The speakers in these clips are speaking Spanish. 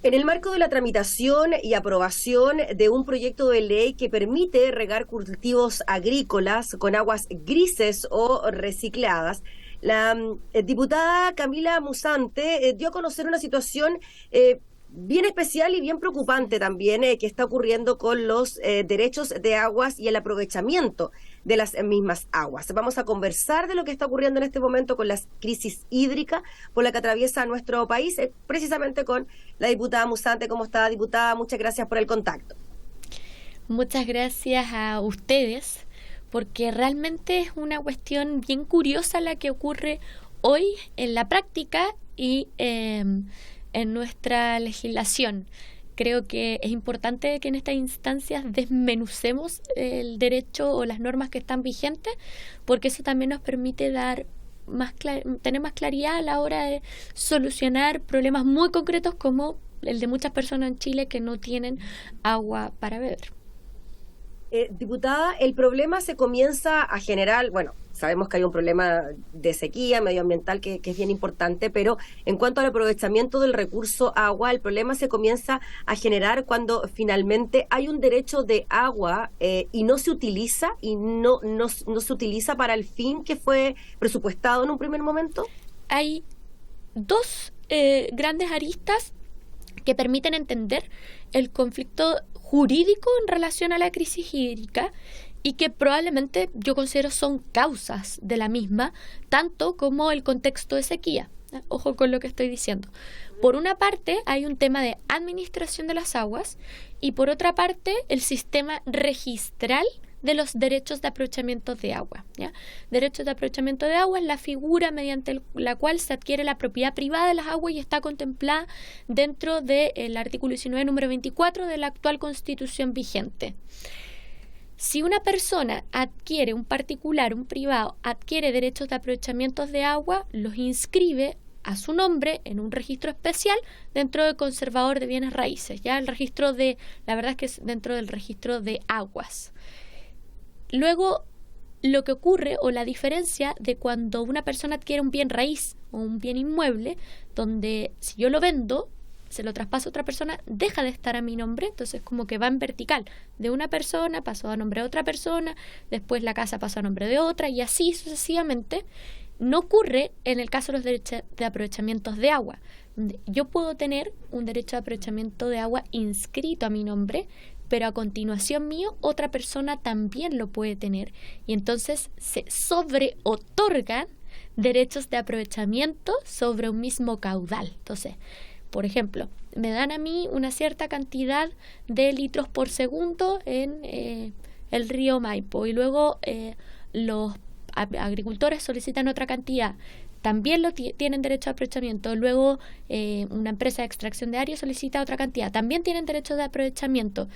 En el marco de la tramitación y aprobación de un proyecto de ley que permite regar cultivos agrícolas con aguas grises o recicladas, la diputada Camila Musante dio a conocer una situación bien especial y bien preocupante también que está ocurriendo con los derechos de aguas y el aprovechamiento de las mismas aguas. Vamos a conversar de lo que está ocurriendo en este momento con la crisis hídrica por la que atraviesa nuestro país, precisamente con la diputada Musante. ¿Cómo está, diputada? Muchas gracias por el contacto. Muchas gracias a ustedes, porque realmente es una cuestión bien curiosa la que ocurre hoy en la práctica y en nuestra legislación. Creo que es importante que en estas instancias desmenucemos el derecho o las normas que están vigentes, porque eso también nos permite tener más claridad a la hora de solucionar problemas muy concretos como el de muchas personas en Chile que no tienen agua para beber. Diputada, el problema se comienza a generar, bueno, sabemos que hay un problema de sequía medioambiental que es bien importante, pero en cuanto al aprovechamiento del recurso agua, el problema se comienza a generar cuando finalmente hay un derecho de agua y no se utiliza no se utiliza para el fin que fue presupuestado en un primer momento. Hay dos grandes aristas que permiten entender el conflicto jurídico en relación a la crisis hídrica y que probablemente yo considero son causas de la misma, tanto como el contexto de sequía. Ojo con lo que estoy diciendo. Por una parte hay un tema de administración de las aguas y por otra parte el sistema registral de los derechos de aprovechamiento de agua, ¿ya? Derechos de aprovechamiento de agua es la figura mediante la cual se adquiere la propiedad privada de las aguas y está contemplada dentro del artículo 19, número 24 de la actual Constitución vigente. Si una persona adquiere, un particular, un privado, adquiere derechos de aprovechamiento de agua, los inscribe a su nombre en un registro especial dentro del conservador de bienes raíces, ya la verdad es que es dentro del registro de aguas. Luego, lo que ocurre o la diferencia de cuando una persona adquiere un bien raíz o un bien inmueble, donde si yo lo vendo, se lo traspaso a otra persona, deja de estar a mi nombre, entonces como que va en vertical. De una persona pasó a nombre de otra persona, después la casa pasó a nombre de otra y así sucesivamente. No ocurre en el caso de los derechos de aprovechamientos de agua. Yo puedo tener un derecho de aprovechamiento de agua inscrito a mi nombre, pero a continuación mío otra persona también lo puede tener y entonces se sobreotorgan derechos de aprovechamiento sobre un mismo caudal. Entonces, por ejemplo, me dan a mí una cierta cantidad de litros por segundo en el río Maipo y luego los agricultores solicitan otra cantidad. También tienen derecho a aprovechamiento. Luego una empresa de extracción de área solicita otra cantidad. También tienen derecho de aprovechamiento.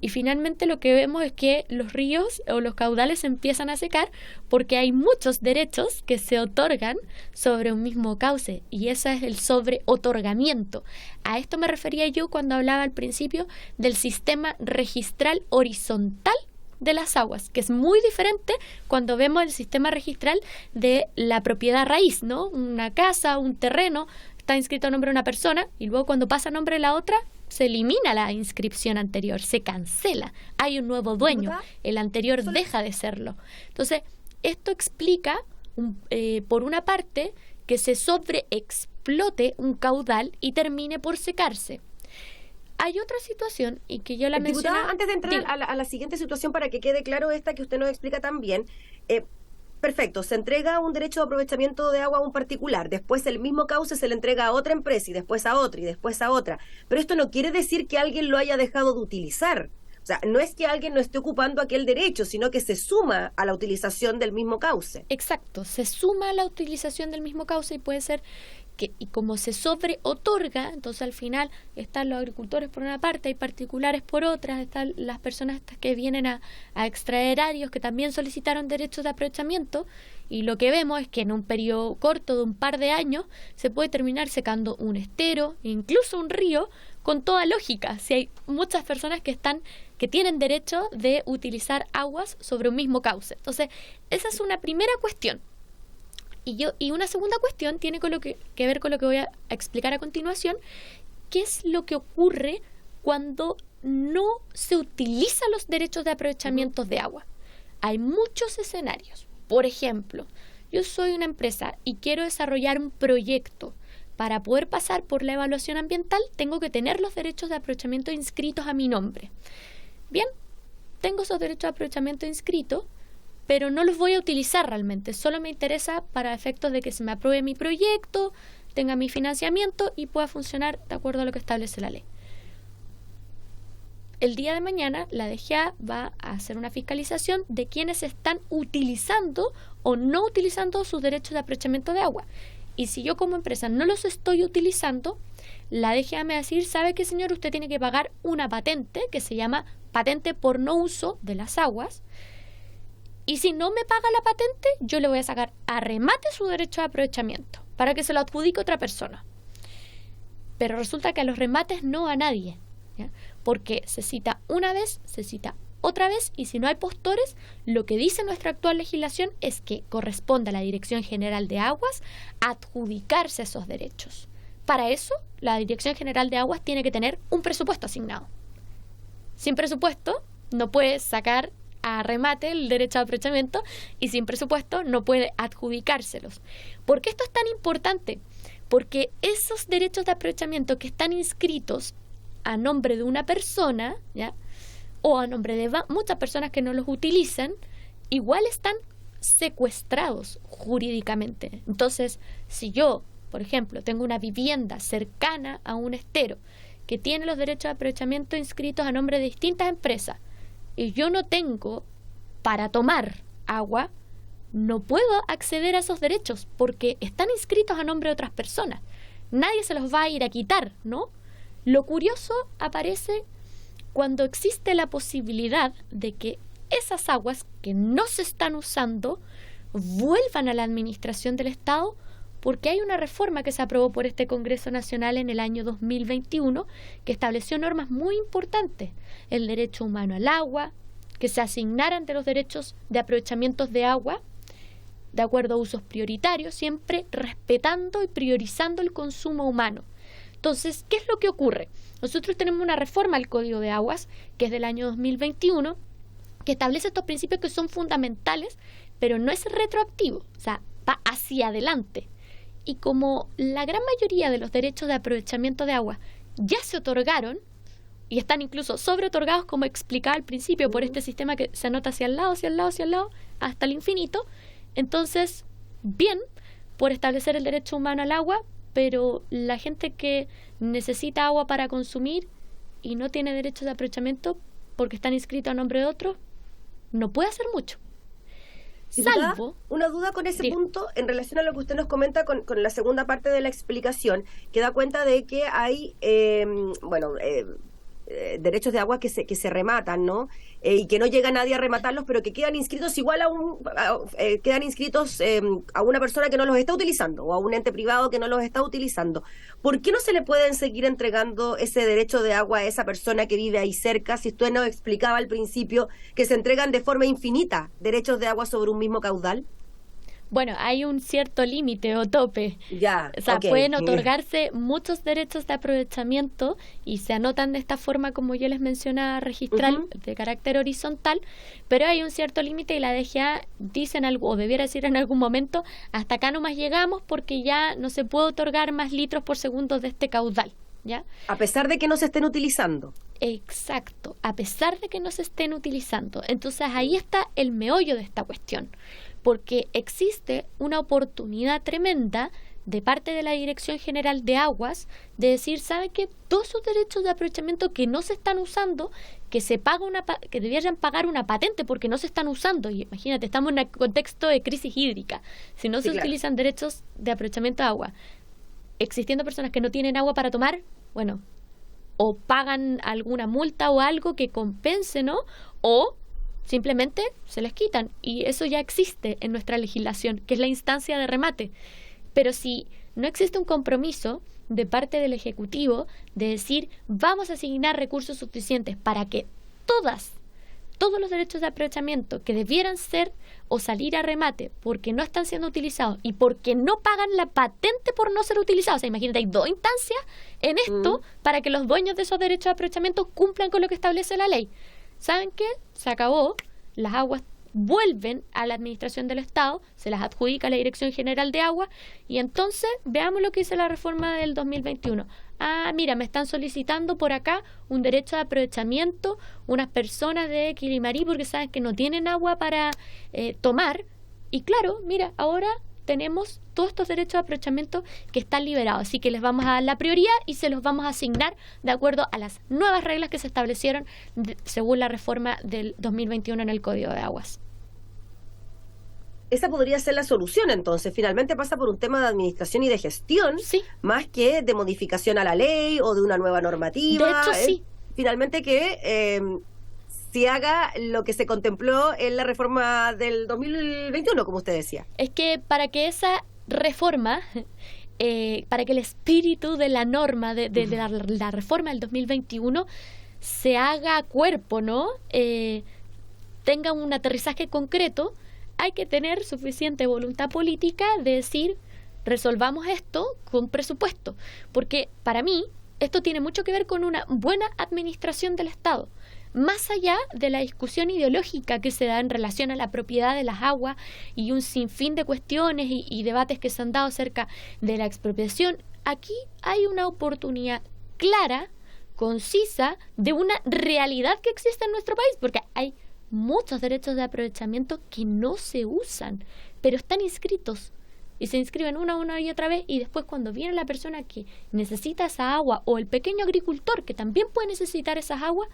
Y finalmente lo que vemos es que los ríos o los caudales se empiezan a secar porque hay muchos derechos que se otorgan sobre un mismo cauce. Y ese es el sobreotorgamiento. A esto me refería yo cuando hablaba al principio del sistema registral horizontal de las aguas, que es muy diferente cuando vemos el sistema registral de la propiedad raíz, ¿no? Una casa, un terreno, está inscrito a nombre de una persona y luego cuando pasa a nombre de la otra, se elimina la inscripción anterior, se cancela, hay un nuevo dueño, el anterior deja de serlo. Entonces, esto explica, por una parte, que se sobreexplote un caudal y termine por secarse. Hay otra situación y que yo la mencioné. Diputada, antes de entrar a la siguiente situación para que quede claro esta que usted nos explica también, perfecto, se entrega un derecho de aprovechamiento de agua a un particular, después el mismo cauce se le entrega a otra empresa y después a otra y después a otra, pero esto no quiere decir que alguien lo haya dejado de utilizar. O sea, no es que alguien no esté ocupando aquel derecho, sino que se suma a la utilización del mismo cauce. Exacto, se suma a la utilización del mismo cauce y puede ser y como se sobreotorga, entonces al final están los agricultores por una parte, hay particulares por otra, están las personas que vienen a extraer áreas que también solicitaron derechos de aprovechamiento y lo que vemos es que en un periodo corto de un par de años se puede terminar secando un estero, incluso un río, con toda lógica, si hay muchas personas que tienen derecho de utilizar aguas sobre un mismo cauce. Entonces, esa es una primera cuestión. Y una segunda cuestión tiene que ver con lo que voy a explicar a continuación, qué es lo que ocurre cuando no se utilizan los derechos de aprovechamiento de agua. Hay muchos escenarios. Por ejemplo, yo soy una empresa y quiero desarrollar un proyecto. Para poder pasar por la evaluación ambiental, tengo que tener los derechos de aprovechamiento inscritos a mi nombre. Bien, tengo esos derechos de aprovechamiento inscritos, pero no los voy a utilizar realmente. Solo me interesa para efectos de que se me apruebe mi proyecto, tenga mi financiamiento y pueda funcionar de acuerdo a lo que establece la ley. El día de mañana la DGA va a hacer una fiscalización de quienes están utilizando o no utilizando sus derechos de aprovechamiento de agua. Y si yo como empresa no los estoy utilizando, la DGA me va a decir, ¿sabe qué, señor? Usted tiene que pagar una patente que se llama patente por no uso de las aguas. Y si no me paga la patente, yo le voy a sacar a remate su derecho de aprovechamiento para que se lo adjudique otra persona. Pero resulta que a los remates no a nadie, ¿ya? Porque se cita una vez, se cita otra vez, y si no hay postores, lo que dice nuestra actual legislación es que corresponde a la Dirección General de Aguas adjudicarse esos derechos. Para eso, la Dirección General de Aguas tiene que tener un presupuesto asignado. Sin presupuesto, no puede sacar a remate el derecho de aprovechamiento, y sin presupuesto no puede adjudicárselos. ¿Por qué esto es tan importante? Porque esos derechos de aprovechamiento que están inscritos a nombre de una persona, ¿ya?, o a nombre de muchas personas que no los utilizan, igual están secuestrados jurídicamente. Entonces, si yo, por ejemplo, tengo una vivienda cercana a un estero que tiene los derechos de aprovechamiento inscritos a nombre de distintas empresas y yo no tengo para tomar agua, no puedo acceder a esos derechos porque están inscritos a nombre de otras personas. Nadie se los va a ir a quitar, ¿no? Lo curioso aparece cuando existe la posibilidad de que esas aguas que no se están usando vuelvan a la administración del Estado, porque hay una reforma que se aprobó por este Congreso Nacional en el año 2021 que estableció normas muy importantes: el derecho humano al agua, que se asignaran de los derechos de aprovechamientos de agua de acuerdo a usos prioritarios, siempre respetando y priorizando el consumo humano. Entonces, ¿qué es lo que ocurre? Nosotros tenemos una reforma al Código de Aguas, que es del año 2021, que establece estos principios que son fundamentales, pero no es retroactivo, o sea, va hacia adelante. Y como la gran mayoría de los derechos de aprovechamiento de agua ya se otorgaron, y están incluso sobreotorgados, como explicaba al principio, por este sistema que se anota hacia el lado, hacia el lado, hacia el lado, hasta el infinito, entonces, bien, por establecer el derecho humano al agua, pero la gente que necesita agua para consumir y no tiene derechos de aprovechamiento porque están inscritos a nombre de otros, no puede hacer mucho. Salvo... Una duda con ese punto en relación a lo que usted nos comenta con la segunda parte de la explicación, que da cuenta de que hay, derechos de agua que se rematan, ¿no? Y que no llega nadie a rematarlos, pero que quedan inscritos igual quedan inscritos a una persona que no los está utilizando o a un ente privado que no los está utilizando. ¿Por qué no se le pueden seguir entregando ese derecho de agua a esa persona que vive ahí cerca? Si usted nos explicaba al principio que se entregan de forma infinita derechos de agua sobre un mismo caudal. Bueno, hay un cierto límite o tope. Ya, o sea, okay. Pueden otorgarse muchos derechos de aprovechamiento y se anotan de esta forma, como yo les mencionaba, registral, de carácter horizontal, pero hay un cierto límite y la DGA dice o debiera decir en algún momento, hasta acá nomás llegamos porque ya no se puede otorgar más litros por segundo de este caudal, ¿ya? A pesar de que no se estén utilizando. Exacto, a pesar de que no se estén utilizando. Entonces ahí está el meollo de esta cuestión, porque existe una oportunidad tremenda de parte de la Dirección General de Aguas de decir, ¿sabe qué? Todos esos derechos de aprovechamiento que no se están usando, que que deberían pagar una patente porque no se están usando. Y imagínate, estamos en un contexto de crisis hídrica. Si no se utilizan derechos de aprovechamiento de agua, existiendo personas que no tienen agua para tomar, bueno, o pagan alguna multa o algo que compense, ¿no? O simplemente se les quitan, y eso ya existe en nuestra legislación, que es la instancia de remate. Pero si no existe un compromiso de parte del Ejecutivo de decir, vamos a asignar recursos suficientes para que todas todos los derechos de aprovechamiento que debieran ser o salir a remate porque no están siendo utilizados y porque no pagan la patente por no ser utilizados. O sea, imagínate, hay dos instancias en esto para que los dueños de esos derechos de aprovechamiento cumplan con lo que establece la ley. ¿Saben qué? Se acabó, las aguas vuelven a la administración del Estado, se las adjudica a la Dirección General de Agua y entonces veamos lo que dice la reforma del 2021. Ah, mira, me están solicitando por acá un derecho de aprovechamiento unas personas de Quilimarí porque saben que no tienen agua para tomar y claro, mira, ahora tenemos todos estos derechos de aprovechamiento que están liberados, así que les vamos a dar la prioridad y se los vamos a asignar de acuerdo a las nuevas reglas que se establecieron según la reforma del 2021 en el Código de Aguas. Esa podría ser la solución, entonces. Finalmente pasa por un tema de administración y de gestión, Sí. más que de modificación a la ley o de una nueva normativa. De hecho, sí. Finalmente que se haga lo que se contempló en la reforma del 2021, como usted decía. Es que para que esa reforma, para que el espíritu de la norma, de la reforma del 2021 se haga cuerpo, ¿no? Tenga un aterrizaje concreto, hay que tener suficiente voluntad política de decir, resolvamos esto con presupuesto. Porque para mí, esto tiene mucho que ver con una buena administración del Estado. Más allá de la discusión ideológica que se da en relación a la propiedad de las aguas y un sinfín de cuestiones y debates que se han dado acerca de la expropiación, aquí hay una oportunidad clara, concisa, de una realidad que existe en nuestro país, porque hay muchos derechos de aprovechamiento que no se usan, pero están inscritos. Y se inscriben una y otra vez y después cuando viene la persona que necesita esa agua o el pequeño agricultor que también puede necesitar esas aguas,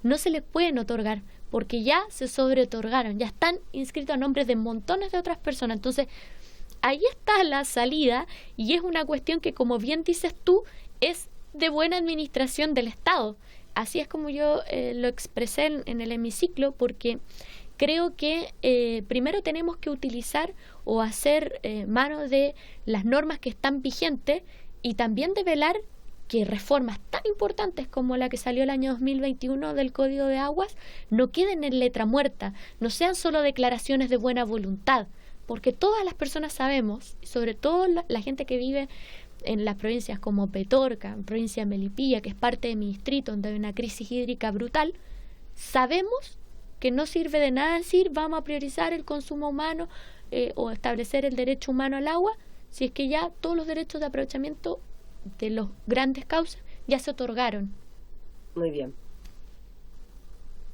no se les pueden otorgar porque ya se sobreotorgaron, ya están inscritos a nombres de montones de otras personas. Entonces, ahí está la salida y es una cuestión que, como bien dices tú, es de buena administración del Estado. Así es como yo lo expresé en el hemiciclo porque creo que primero tenemos que utilizar o hacer mano de las normas que están vigentes y también de velar que reformas tan importantes como la que salió el año 2021 del Código de Aguas no queden en letra muerta, no sean solo declaraciones de buena voluntad, porque todas las personas sabemos, sobre todo la gente que vive en las provincias como Petorca, en provincia de Melipilla, que es parte de mi distrito, donde hay una crisis hídrica brutal, sabemos que no sirve de nada decir vamos a priorizar el consumo humano o establecer el derecho humano al agua, si es que ya todos los derechos de aprovechamiento de los grandes causas ya se otorgaron. Muy bien.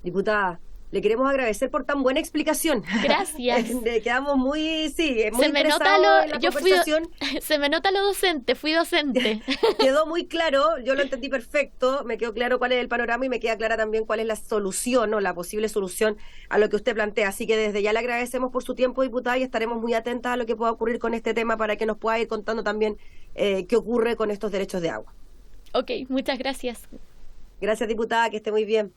Diputada, le queremos agradecer por tan buena explicación. Gracias. Quedamos muy, muy se me nota en la yo conversación. Se me nota lo docente, fui docente. Quedó muy claro, yo lo entendí perfecto, me quedó claro cuál es el panorama y me queda clara también cuál es la solución o la posible solución a lo que usted plantea. Así que desde ya le agradecemos por su tiempo, diputada, y estaremos muy atentas a lo que pueda ocurrir con este tema para que nos pueda ir contando también qué ocurre con estos derechos de agua. Ok, muchas gracias. Gracias, diputada, que esté muy bien.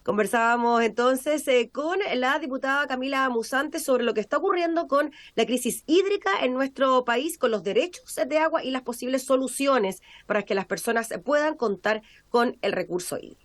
Conversábamos entonces con la diputada Camila Musante sobre lo que está ocurriendo con la crisis hídrica en nuestro país, con los derechos de agua y las posibles soluciones para que las personas puedan contar con el recurso hídrico.